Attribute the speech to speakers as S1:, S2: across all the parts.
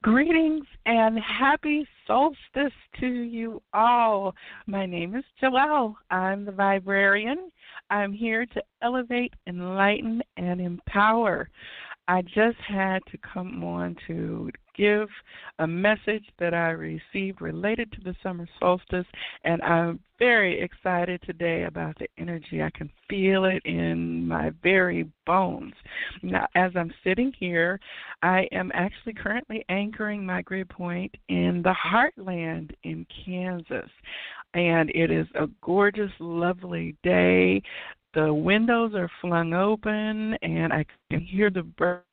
S1: Greetings and happy solstice to you all. My name is Joelle. I'm the Viberarian. I'm here to elevate, enlighten, and empower. I just had to come on to give a message that I received related to the summer solstice, and I'm very excited today about the energy. I can feel it in my very bones. Now, as I'm sitting here, I am actually currently anchoring my grid point in the heartland in Kansas, and it is a gorgeous, lovely day. The windows are flung open, and I can hear the birds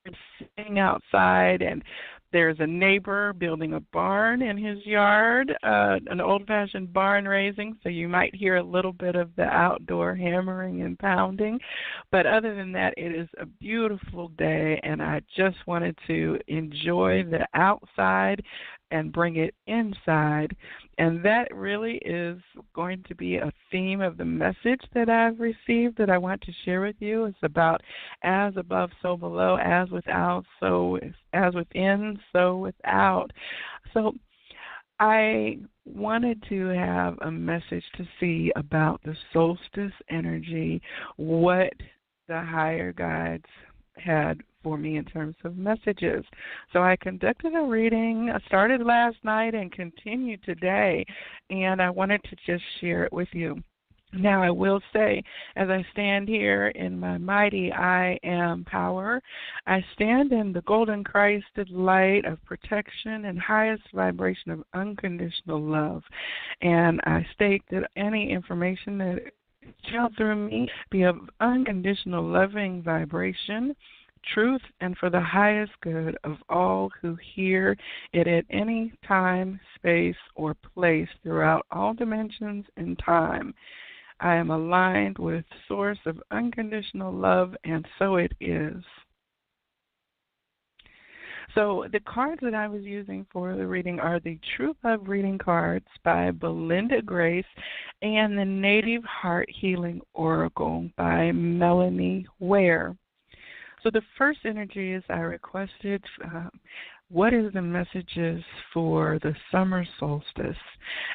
S1: singing outside, and there's a neighbor building a barn in his yard, an old-fashioned barn raising, so you might hear a little bit of the outdoor hammering and pounding. But other than that, it is a beautiful day, and I just wanted to enjoy the outside and bring it inside. And that really is going to be a theme of the message that I've received that I want to share with you. It's about as above, so below, as without, so as within, so without. So I wanted to have a message to see about the solstice energy, what the higher guides had for me in terms of messages. So I conducted a reading. I started last night and continued today, and I wanted to just share it with you. Now, I will say, as I stand here in my mighty I am power, I stand in the golden Christed light of protection and highest vibration of unconditional love. And I state that any information that channeled through me be of unconditional loving vibration, truth, and for the highest good of all who hear it at any time, space, or place throughout all dimensions and time. I am aligned with source of unconditional love, and so it is. So the cards that I was using for the reading are the True Love Reading cards by BelindaGrace and the Native Heart Healing Oracle by Melanie, Ware. So the first energy is I requested, what is the messages for the summer solstice?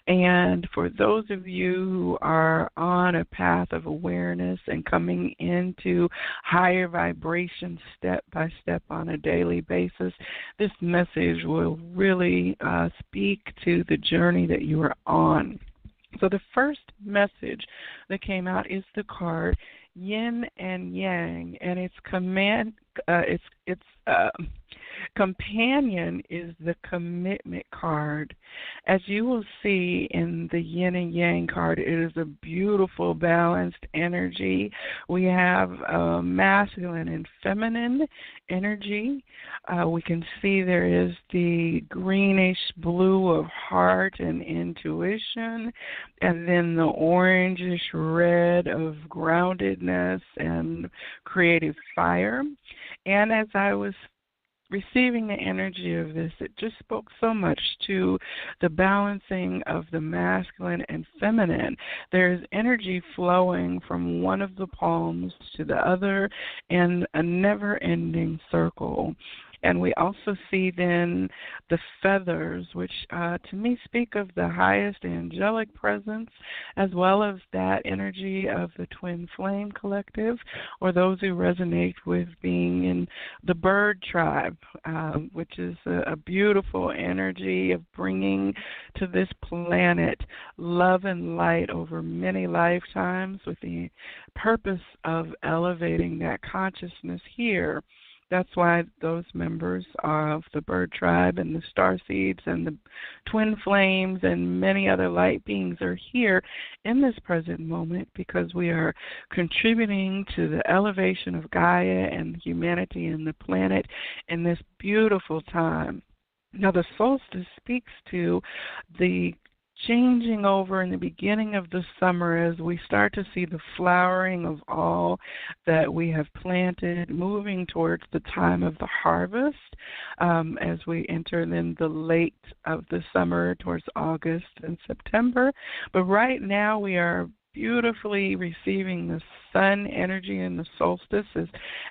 S1: And for those of you who are on a path of awareness and coming into higher vibration step by step on a daily basis, this message will really speak to the journey that you are on. So the first message that came out is the card Yin and Yang, and its companion is the commitment card. As you will see in the Yin and Yang card, it is a beautiful balanced energy. We have masculine and feminine energy. We can see there is the greenish blue of heart and intuition, and then the orangish red of groundedness and creative fire. And as I was receiving the energy of this, it just spoke so much to the balancing of the masculine and feminine. There's energy flowing from one of the palms to the other in a never-ending circle. And we also see then the feathers, which to me speak of the highest angelic presence, as well as that energy of the twin flame collective, or those who resonate with being in the bird tribe, which is a beautiful energy of bringing to this planet love and light over many lifetimes with the purpose of elevating that consciousness here. That's why those members of the bird tribe and the starseeds and the twin flames and many other light beings are here in this present moment, because we are contributing to the elevation of Gaia and humanity and the planet in this beautiful time. Now, the solstice speaks to the changing over in the beginning of the summer as we start to see the flowering of all that we have planted, moving towards the time of the harvest as we enter then the late of the summer towards August and September. But right now we are beautifully receiving the sun energy and the solstice.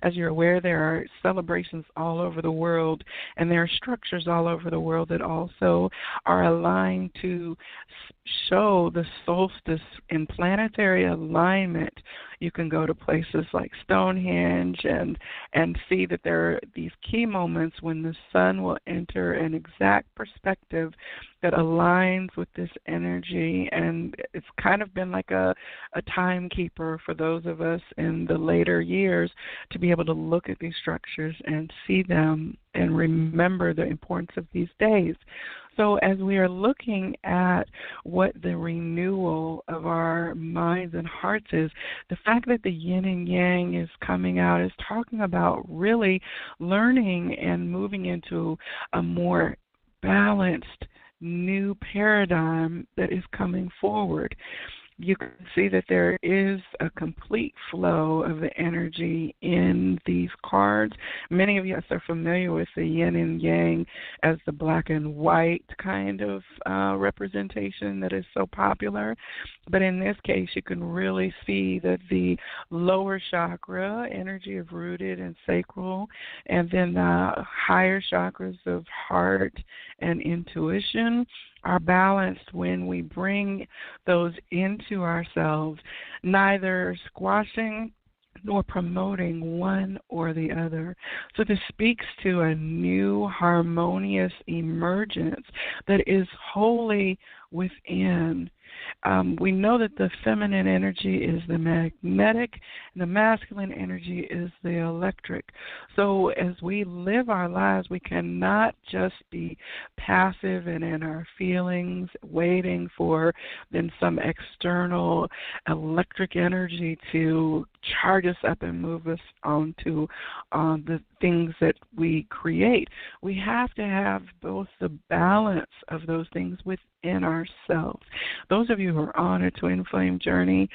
S1: As you're aware, there are celebrations all over the world, and there are structures all over the world that also are aligned to show the solstice in planetary alignment. You can go to places like Stonehenge and see that there are these key moments when the sun will enter an exact perspective that aligns with this energy, and it's kind of been like a timekeeper for those of us in the later years to be able to look at these structures and see them and remember the importance of these days. So as we are looking at what the renewal of our minds and hearts is, the fact that the yin and yang is coming out is talking about really learning and moving into a more balanced new paradigm that is coming forward. You can see that there is a complete flow of the energy in these cards. Many of us are familiar with the yin and yang as the black and white kind of representation that is so popular. But in this case, you can really see that the lower chakra, energy of rooted and sacral, and then the higher chakras of heart and intuition are balanced when we bring those into ourselves, neither squashing nor promoting one or the other. So this speaks to a new harmonious emergence that is wholly within. We know that the feminine energy is the magnetic and the masculine energy is the electric. So as we live our lives, we cannot just be passive and in our feelings, waiting for then some external electric energy to charge us up and move us onto the things that we create. We have to have both the balance of those things within ourselves. Those of you who are on a twin flame journey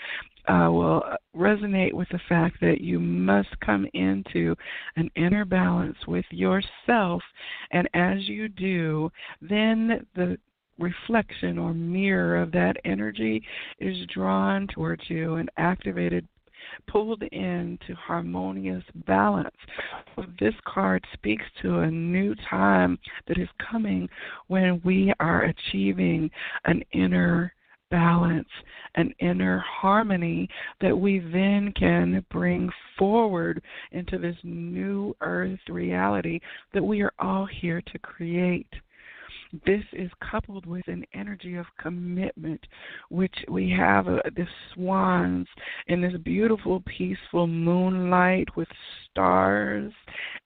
S1: will resonate with the fact that you must come into an inner balance with yourself, and as you do, then the reflection or mirror of that energy is drawn towards you and activated, pulled into harmonious balance. So this card speaks to a new time that is coming when we are achieving an inner balance, an inner harmony that we then can bring forward into this new earth reality that we are all here to create. This is coupled with an energy of commitment, which we have the swans in this beautiful, peaceful moonlight with stars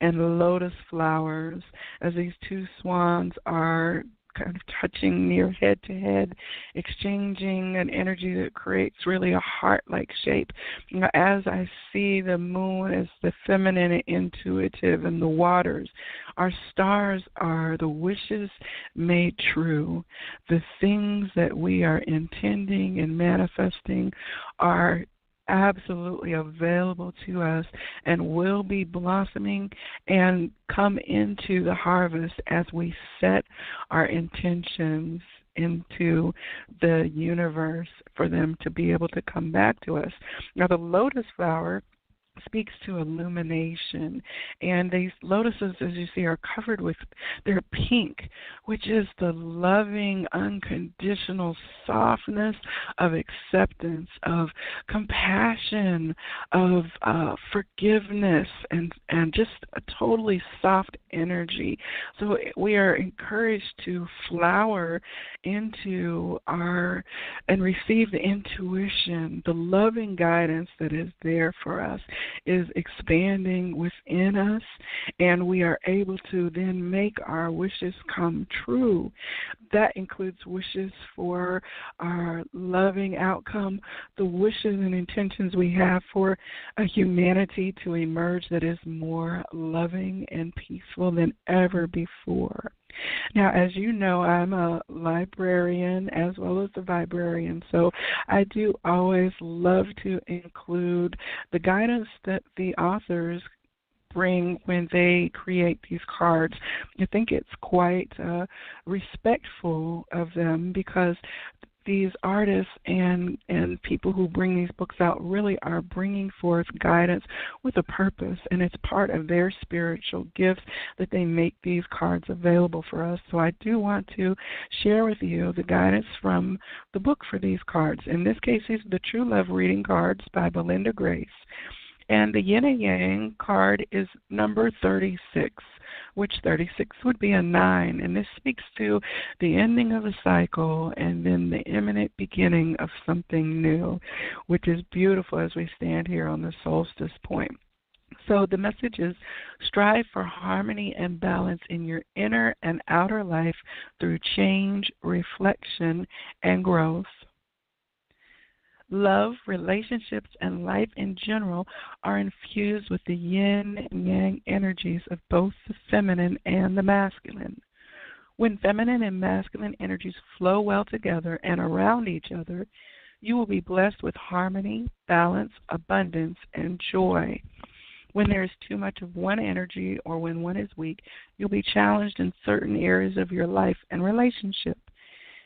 S1: and lotus flowers, as these two swans are kind of touching near head to head, exchanging an energy that creates really a heart-like shape. As I see the moon as the feminine and intuitive and the waters, our stars are the wishes made true. The things that we are intending and manifesting are absolutely available to us and will be blossoming and come into the harvest as we set our intentions into the universe for them to be able to come back to us. Now, the lotus flower speaks to illumination, and these lotuses, as you see, are covered with, they're pink, which is the loving, unconditional softness of acceptance, of compassion, of forgiveness, and just a totally soft energy. So we are encouraged to flower into our and receive the intuition, the loving guidance that is there for us is expanding within us, and we are able to then make our wishes come true. That includes wishes for our loving outcome, the wishes and intentions we have for a humanity to emerge that is more loving and peaceful than ever before. Now, as you know, I'm a librarian as well as a Viberarian, so I do always love to include the guidance that the authors bring when they create these cards. I think it's quite respectful of them because these artists and people who bring these books out really are bringing forth guidance with a purpose, and it's part of their spiritual gifts that they make these cards available for us. So I do want to share with you the guidance from the book for these cards. In this case, these are the True Love Reading cards by BelindaGrace. And the Yin and Yang card is number 36, which 36 would be a 9. And this speaks to the ending of a cycle and then the imminent beginning of something new, which is beautiful as we stand here on the solstice point. So the message is strive for harmony and balance in your inner and outer life through change, reflection, and growth. Love, relationships, and life in general are infused with the yin and yang energies of both the feminine and the masculine. When feminine and masculine energies flow well together and around each other, you will be blessed with harmony, balance, abundance, and joy. When there is too much of one energy or when one is weak, you'll be challenged in certain areas of your life and relationship.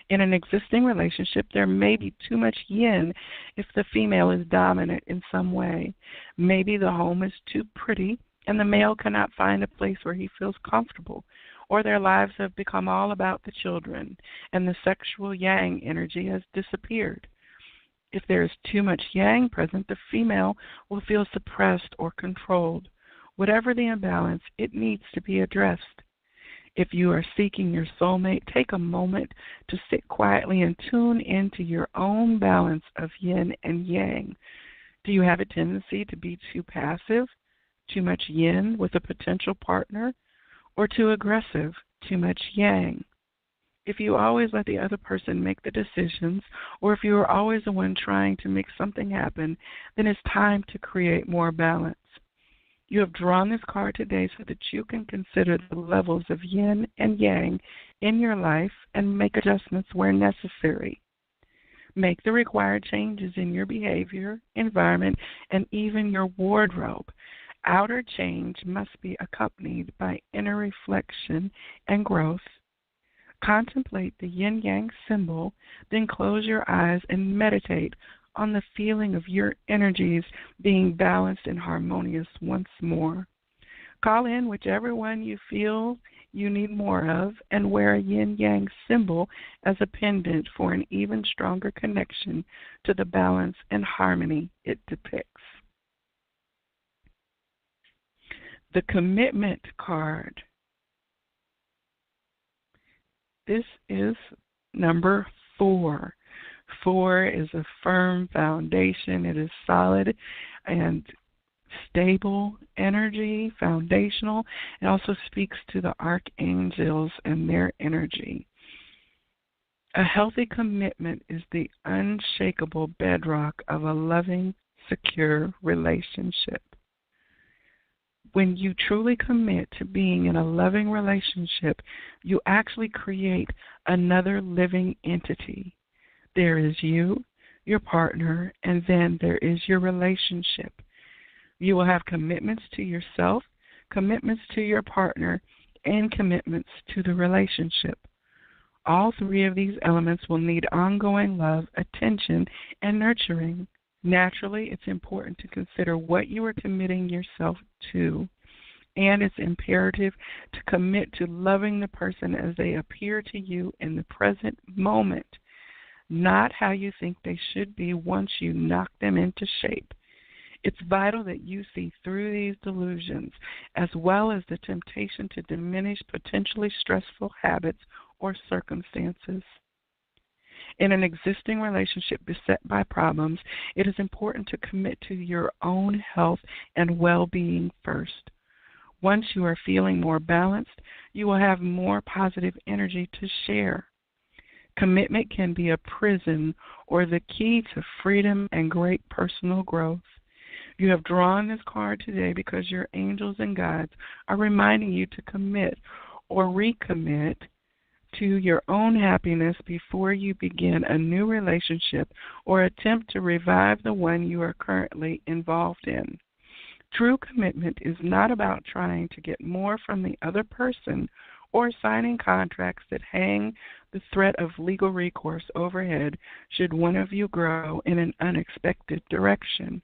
S1: In an existing relationship, there may be too much yin if the female is dominant in some way. Maybe the home is too pretty and the male cannot find a place where he feels comfortable, or their lives have become all about the children and the sexual yang energy has disappeared. If there is too much yang present, the female will feel suppressed or controlled. Whatever the imbalance, it needs to be addressed. If you are seeking your soulmate, take a moment to sit quietly and tune into your own balance of yin and yang. Do you have a tendency to be too passive, too much yin with a potential partner, or too aggressive, too much yang? If you always let the other person make the decisions, or if you are always the one trying to make something happen, then it's time to create more balance. You have drawn this card today so that you can consider the levels of yin and yang in your life and make adjustments where necessary. Make the required changes in your behavior, environment, and even your wardrobe. Outer change must be accompanied by inner reflection and growth. Contemplate the yin-yang symbol, then close your eyes and meditate on the feeling of your energies being balanced and harmonious once more. Call in whichever one you feel you need more of and wear a yin-yang symbol as a pendant for an even stronger connection to the balance and harmony it depicts. The Commitment card. This is number 4. 4 is a firm foundation. It is solid and stable energy, foundational. It also speaks to the archangels and their energy. A healthy commitment is the unshakable bedrock of a loving, secure relationship. When you truly commit to being in a loving relationship, you actually create another living entity. There is you, your partner, and then there is your relationship. You will have commitments to yourself, commitments to your partner, and commitments to the relationship. All 3 of these elements will need ongoing love, attention, and nurturing. Naturally, it's important to consider what you are committing yourself to, and it's imperative to commit to loving the person as they appear to you in the present moment, not how you think they should be once you knock them into shape. It's vital that you see through these delusions, as well as the temptation to diminish potentially stressful habits or circumstances. In an existing relationship beset by problems, it is important to commit to your own health and well-being first. Once you are feeling more balanced, you will have more positive energy to share. Commitment can be a prison or the key to freedom and great personal growth. You have drawn this card today because your angels and guides are reminding you to commit or recommit to your own happiness before you begin a new relationship or attempt to revive the one you are currently involved in. True commitment is not about trying to get more from the other person or signing contracts that hang the threat of legal recourse overhead should one of you grow in an unexpected direction.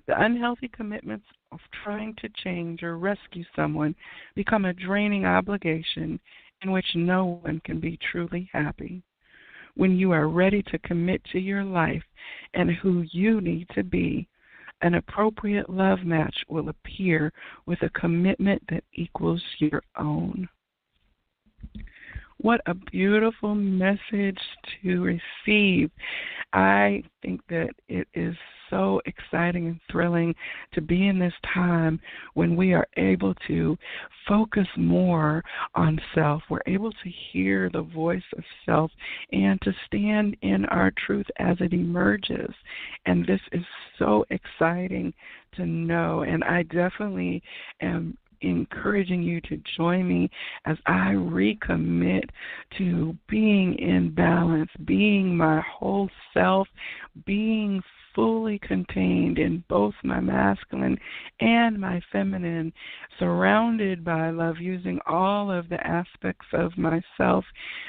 S1: The unhealthy commitments of trying to change or rescue someone become a draining obligation in which no one can be truly happy. When you are ready to commit to your life and who you need to be, an appropriate love match will appear with a commitment that equals your own. What a beautiful message to receive. I think that it is so exciting and thrilling to be in this time when we are able to focus more on self. We're able to hear the voice of self and to stand in our truth as it emerges. And this is so exciting to know. And I definitely am encouraging you to join me as I recommit to being in balance, being my whole self, being fully contained in both my masculine and my feminine, surrounded by love, using all of the aspects of myself,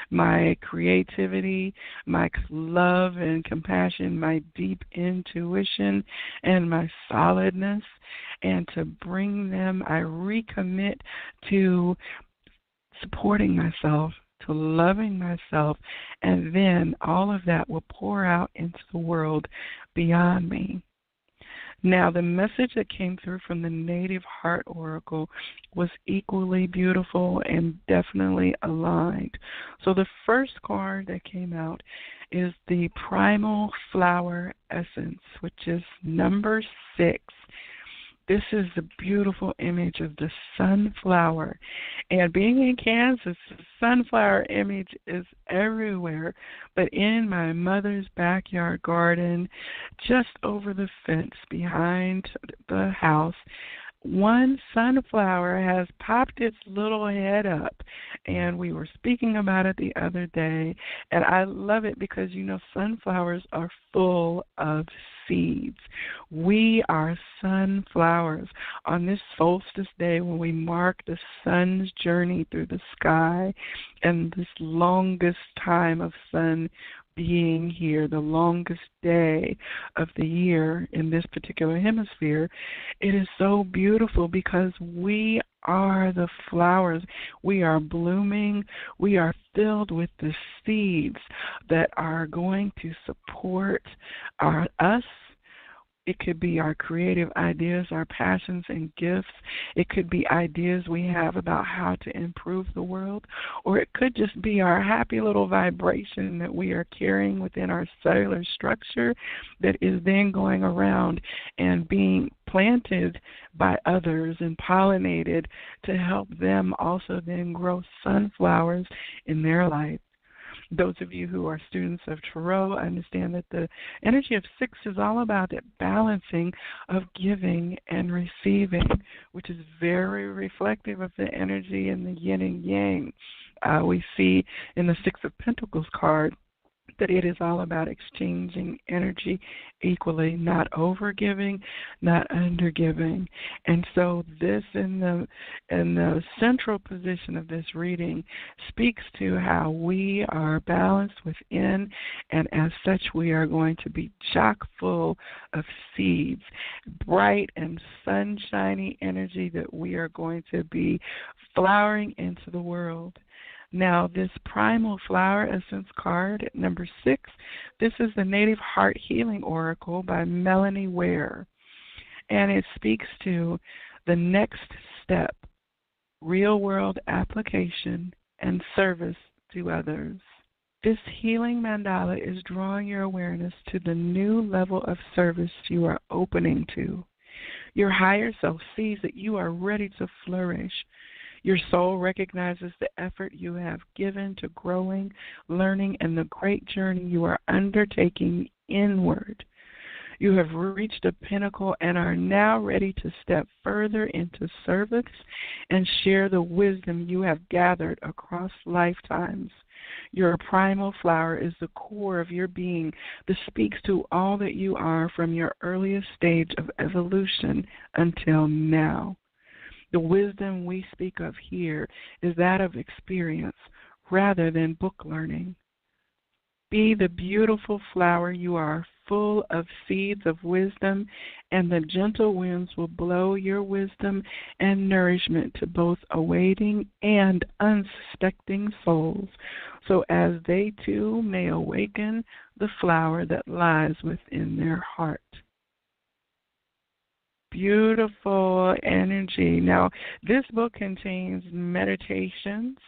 S1: my creativity, my love and compassion, my deep intuition, and my solidness, and to bring them, I recommit to supporting myself, to loving myself, and then all of that will pour out into the world beyond me. Now, the message that came through from the Native Heart Oracle was equally beautiful and definitely aligned. So the first card that came out is the Primal Flower Essence, which is number 6. This is the beautiful image of the sunflower. And being in Kansas, the sunflower image is everywhere. But in my mother's backyard garden, just over the fence behind the house, one sunflower has popped its little head up, and we were speaking about it the other day, and I love it because, sunflowers are full of seeds. We are sunflowers. On this solstice day, when we mark the sun's journey through the sky and this longest time of sun being here, the longest day of the year in this particular hemisphere, it is so beautiful because we are the flowers. We are blooming. We are filled with the seeds that are going to support us. It could be our creative ideas, our passions and gifts. It could be ideas we have about how to improve the world. Or it could just be our happy little vibration that we are carrying within our cellular structure that is then going around and being planted by others and pollinated to help them also then grow sunflowers in their life. Those of you who are students of Tarot understand that the energy of 6 is all about that balancing of giving and receiving, which is very reflective of the energy in the yin and yang. We see in the 6 of Pentacles card that it is all about exchanging energy equally, not overgiving, not undergiving. And so this in the central position of this reading speaks to how we are balanced within, and as such we are going to be chock full of seeds, bright and sunshiny energy that we are going to be flowering into the world. Now, this Primal Flower Essence card, number 6, this is the Native Heart Healing Oracle by Melanie Ware. And it speaks to the next step, real-world application and service to others. This healing mandala is drawing your awareness to the new level of service you are opening to. Your higher self sees that you are ready to flourish. Your soul recognizes the effort you have given to growing, learning, and the great journey you are undertaking inward. You have reached a pinnacle and are now ready to step further into service and share the wisdom you have gathered across lifetimes. Your primal flower is the core of your being that speaks to all that you are from your earliest stage of evolution until now. The wisdom we speak of here is that of experience rather than book learning. Be the beautiful flower you are, full of seeds of wisdom, and the gentle winds will blow your wisdom and nourishment to both awaiting and unsuspecting souls, so as they too may awaken the flower that lies within their heart. Beautiful energy. Now, this book contains meditations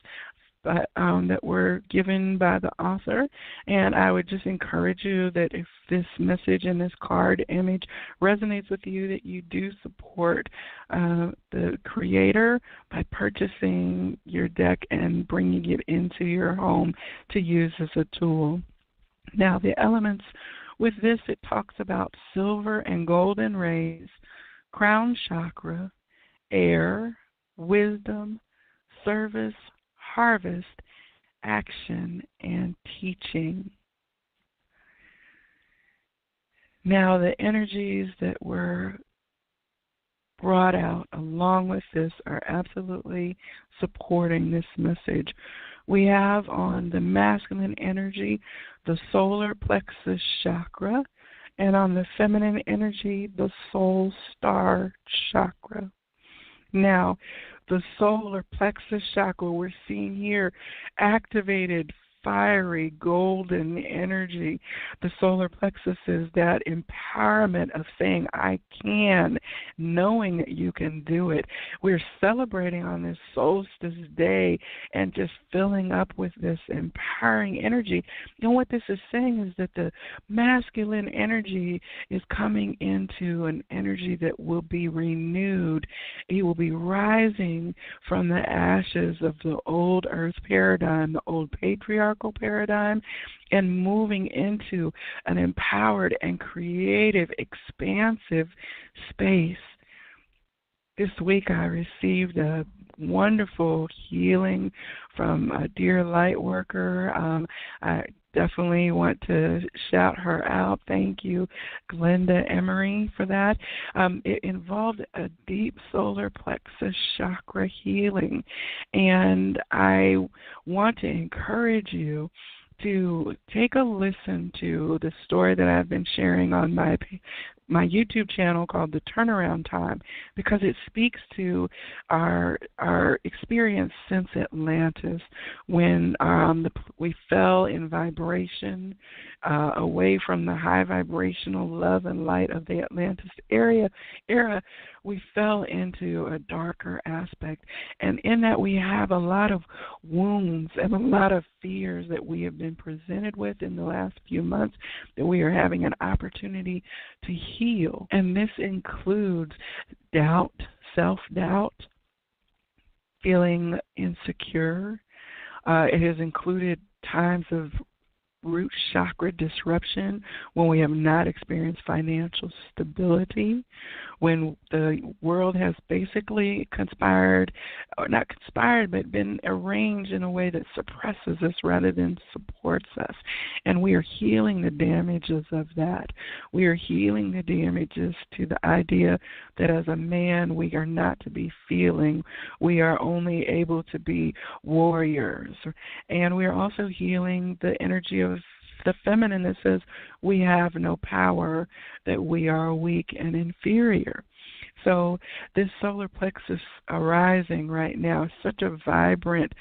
S1: that were given by the author, and I would just encourage you that if this message and this card image resonates with you, that you do support the creator by purchasing your deck and bringing it into your home to use as a tool. Now, the elements with this, it talks about silver and golden rays, crown chakra, air, wisdom, service, harvest, action, and teaching. Now, the energies that were brought out along with this are absolutely supporting this message. We have on the masculine energy the solar plexus chakra, and on the feminine energy the soul star chakra. Now, the solar plexus chakra we're seeing here activated fiery golden energy. The solar plexus is that empowerment of saying, I can, knowing that you can do it. We're celebrating on this solstice day and just filling up with this empowering energy. And what this is saying is that the masculine energy is coming into an energy that will be renewed. It will be rising from the ashes of the old earth paradigm, the old patriarchal paradigm, and moving into an empowered and creative, expansive space. This week I received a wonderful healing from a dear light worker. I definitely want to shout her out. Thank you, Glenda Emery, for that. It involved a deep solar plexus chakra healing, and I want to encourage you to take a listen to the story that I've been sharing on my YouTube channel called The Turnaround Time, because it speaks to our experience since Atlantis, when we fell in vibration away from the high vibrational love and light of the Atlantis era. We fell into a darker aspect, and in that we have a lot of wounds and a lot of fears that we have been presented with in the last few months that we are having an opportunity to heal. And this includes doubt, self-doubt, feeling insecure. It has included times of root chakra disruption when we have not experienced financial stability, when the world has basically conspired, or not conspired, but been arranged in a way that suppresses us rather than supports us. And we are healing the damages of that. We are healing the damages to the idea that as a man we are not to be feeling. We are only able to be warriors. And we are also healing the energy of the feminine that says we have no power, that we are weak and inferior. So this solar plexus arising right now is such a vibrant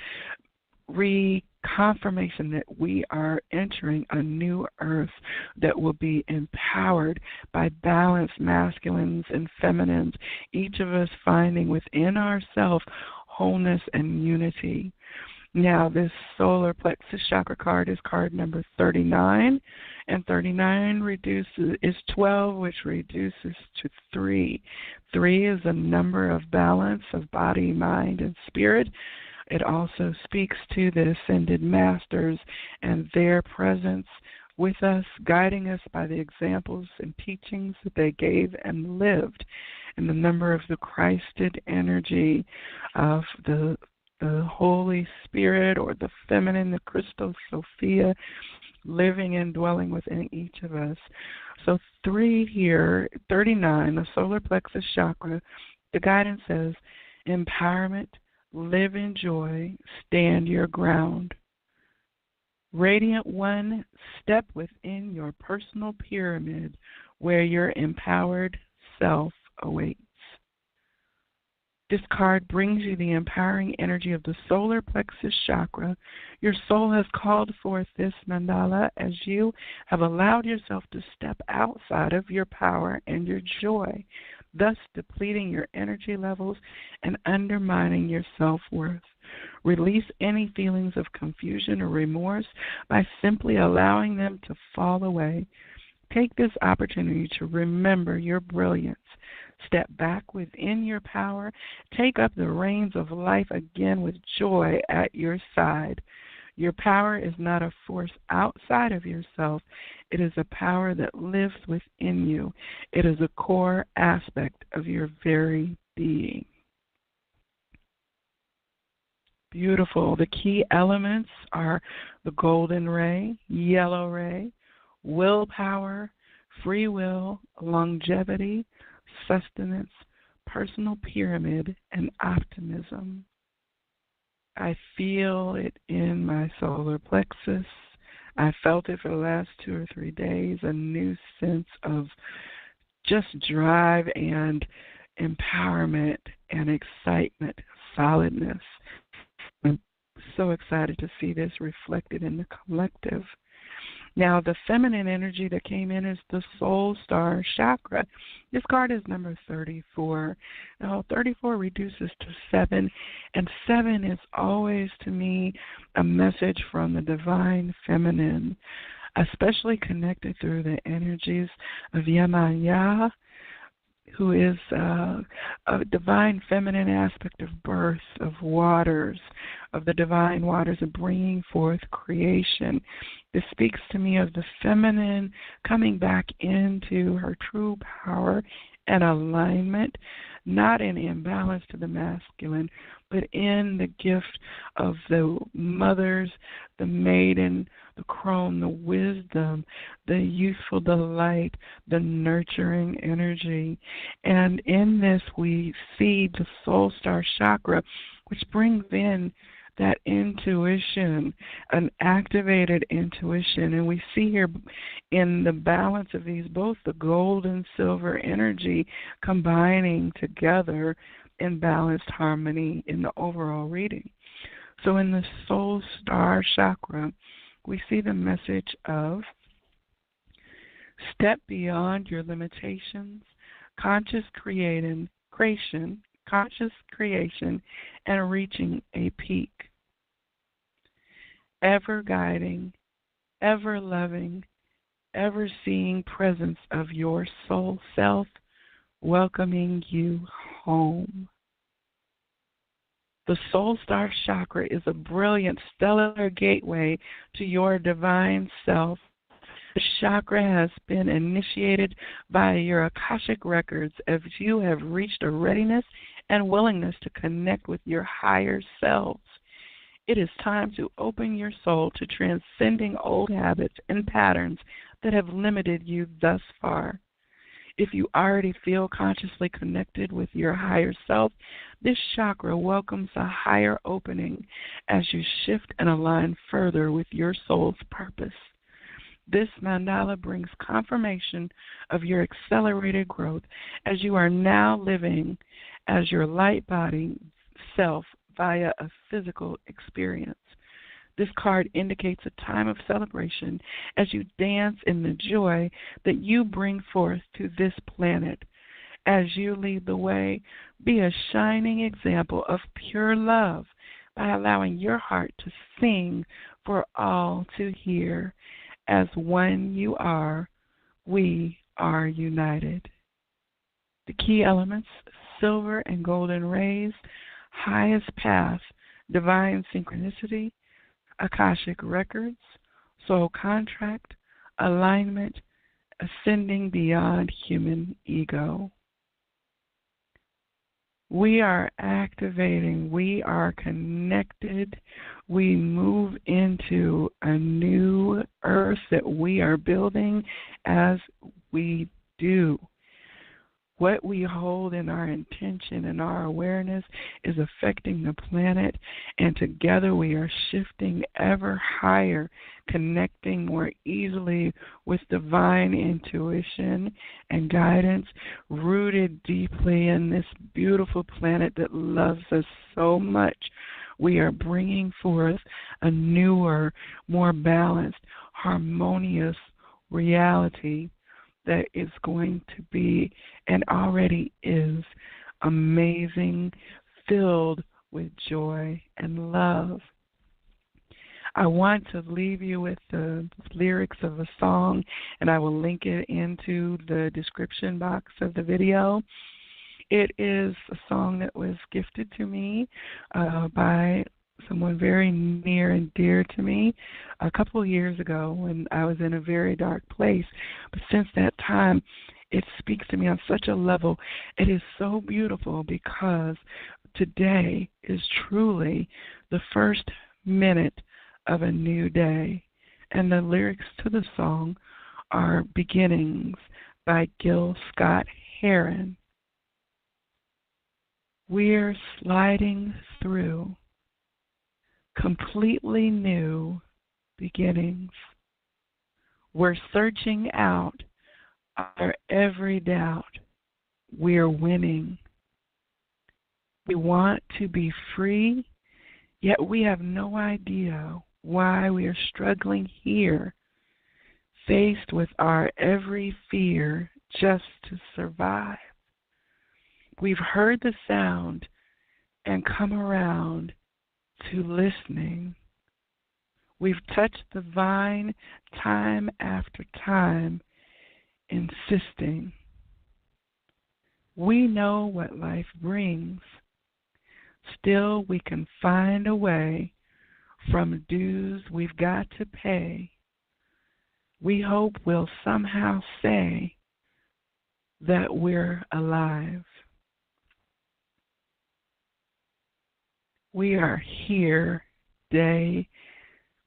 S1: reconfirmation that we are entering a new earth that will be empowered by balanced masculines and feminines, each of us finding within ourselves wholeness and unity. Now, this solar plexus chakra card is card number 39, and 39 is 12, which reduces to 3. 3 is a number of balance of body, mind, and spirit. It also speaks to the ascended masters and their presence with us, guiding us by the examples and teachings that they gave and lived. And the number of the Christed energy of the Holy Spirit, or the feminine, the Christos Sophia, living and dwelling within each of us. So 3 here, 39, the solar plexus chakra, the guidance says, empowerment, live in joy, stand your ground. Radiant One, step within your personal pyramid where your empowered self awaits. This card brings you the empowering energy of the solar plexus chakra. Your soul has called forth this mandala as you have allowed yourself to step outside of your power and your joy, thus depleting your energy levels and undermining your self-worth. Release any feelings of confusion or remorse by simply allowing them to fall away. Take this opportunity to remember your brilliance. Step back within your power. Take up the reins of life again with joy at your side. Your power is not a force outside of yourself. It is a power that lives within you. It is a core aspect of your very being. Beautiful. The key elements are the golden ray, yellow ray, willpower, free will, longevity, sustenance, personal pyramid, and optimism. I feel it in my solar plexus. I felt it for the last 2 or 3 days, a new sense of just drive and empowerment and excitement, solidness. I'm so excited to see this reflected in the collective. Now, the feminine energy that came in is the Soul Star Chakra. This card is number 34. Now, 34 reduces to 7, and 7 is always, to me, a message from the divine feminine, especially connected through the energies of Yamaya, who is a divine feminine aspect of birth, of waters, of the divine waters, of bringing forth creation. This speaks to me of the feminine coming back into her true power and alignment, not in imbalance to the masculine, but in the gift of the mothers, the maiden, the crone, the wisdom, the youthful delight, the nurturing energy. And in this we see the Soul Star Chakra, which brings in that intuition, an activated intuition. And we see here in the balance of these, both the gold and silver energy combining together in balanced harmony in the overall reading. So in the Soul Star Chakra, we see the message of step beyond your limitations, conscious creation, and reaching a peak. Ever guiding, ever loving, ever seeing presence of your soul self welcoming you home. The Soul Star Chakra is a brilliant stellar gateway to your divine self. The chakra has been initiated by your Akashic records as you have reached a readiness and willingness to connect with your higher selves. It is time to open your soul to transcending old habits and patterns that have limited you thus far. If you already feel consciously connected with your higher self, this chakra welcomes a higher opening as you shift and align further with your soul's purpose. This mandala brings confirmation of your accelerated growth as you are now living as your light body self via a physical experience. This card indicates a time of celebration as you dance in the joy that you bring forth to this planet. As you lead the way, be a shining example of pure love by allowing your heart to sing for all to hear. As one you are, we are united. The key elements, silver and golden rays, highest path, divine synchronicity, Akashic records, soul contract, alignment, ascending beyond human ego. We are activating, we are connected, we move into a new earth that we are building as we do. What we hold in our intention and our awareness is affecting the planet, and together we are shifting ever higher, connecting more easily with divine intuition and guidance, rooted deeply in this beautiful planet that loves us so much. We are bringing forth a newer, more balanced, harmonious reality that is going to be and already is amazing, filled with joy and love. I want to leave you with the lyrics of a song, and I will link it into the description box of the video. It is a song that was gifted to me by someone very near and dear to me a couple of years ago when I was in a very dark place. But since that time, it speaks to me on such a level. It is so beautiful because today is truly the first minute of a new day. And the lyrics to the song are Beginnings by Gil Scott Heron. We're sliding through completely new beginnings. We're searching out our every doubt. We're winning. We want to be free, yet we have no idea why we are struggling here, faced with our every fear just to survive. We've heard the sound and come around to listening. We've touched the vine time after time, insisting. We know what life brings. Still, we can find a way from dues we've got to pay. We hope we'll somehow say that we're alive. We are here today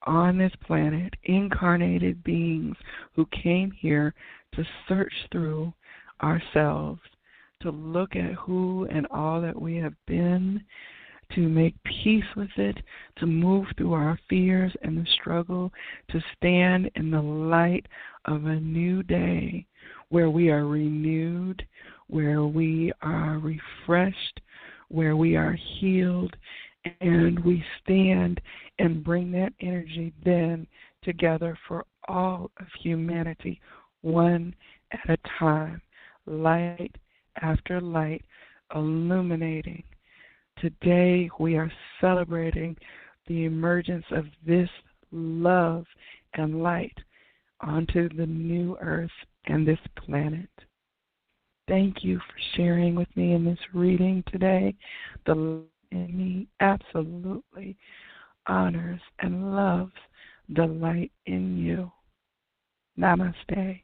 S1: on this planet, incarnated beings who came here to search through ourselves, to look at who and all that we have been, to make peace with it, to move through our fears and the struggle, to stand in the light of a new day where we are renewed, where we are refreshed, where we are healed, and we stand and bring that energy then together for all of humanity, one at a time, light after light, illuminating. Today we are celebrating the emergence of this love and light onto the new earth and this planet. Thank you for sharing with me in this reading today. The light in me absolutely honors and loves the light in you. Namaste.